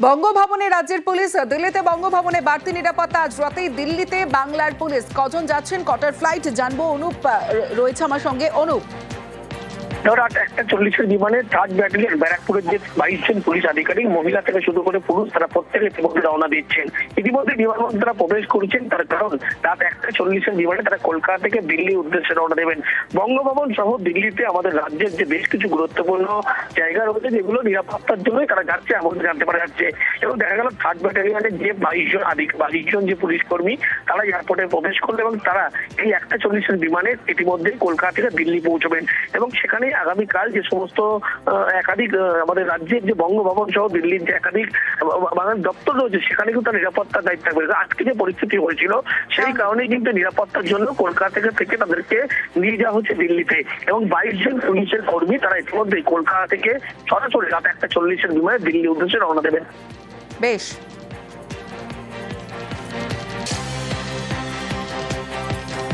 বঙ্গভবনে রাজ্যের পুলিশ, দিল্লিতে বঙ্গভবনে বাড়তি নিরাপত্তা। আজ রাতেই দিল্লিতে বাংলার পুলিশ। কজন যাচ্ছেন, কটার ফ্লাইট জানবো। অনুপ রয়েছে আমার সঙ্গে। অনুপ, রাত 1:40 বিমানে 3rd ব্যাটালিয়ন ব্যারাকপুরের যে 22 জন পুলিশ আধিকারিক, মহিলা থেকে শুরু করে পুরুষ, তারা প্রত্যেকে ইতিমধ্যে রওনা দিচ্ছেন। ইতিমধ্যে বিমানবন্দরে তারা প্রবেশ করেছেন, তার কারণ রাত 1:40 বিমানে তারা কলকাতা থেকে দিল্লির উদ্দেশ্যে রওনা দেবেন। বঙ্গভবন সহ দিল্লিতে আমাদের রাজ্যের যে বেশ কিছু গুরুত্বপূর্ণ জায়গা রয়েছে, যেগুলো নিরাপত্তার জন্যই তারা যাচ্ছে, এমন জানতে পারা যাচ্ছে। এবং দেখা গেল 3rd ব্যাটালিয়নের যে 22 জন যে পুলিশ কর্মী, তারা এয়ারপোর্টে প্রবেশ করলো এবং তারা এই 1:40 বিমানে ইতিমধ্যে কলকাতা থেকে দিল্লি পৌঁছবেন। এবং সেখানে আগামীকাল যে সমস্ত একাধিক আমাদের রাজ্যের যে বঙ্গভবন সহ দিল্লির যে একাধিক বাংলার দপ্তর রয়েছে, সেখানে কিন্তু নিরাপত্তার দায়িত্ব থাকবে। আজকে যে পরিস্থিতি হয়েছিল, সেই কারণেই কিন্তু নিরাপত্তার জন্য কলকাতা থেকে তাদেরকে নিয়ে যাওয়া হচ্ছে দিল্লিতে। এবং 22 জন পুলিশের কর্মী তারা ইতিমধ্যেই কলকাতা থেকে সরাসরি রাত 1:40 বিমানে দিল্লির উদ্দেশ্যে রওনা দেবেন। বেশ।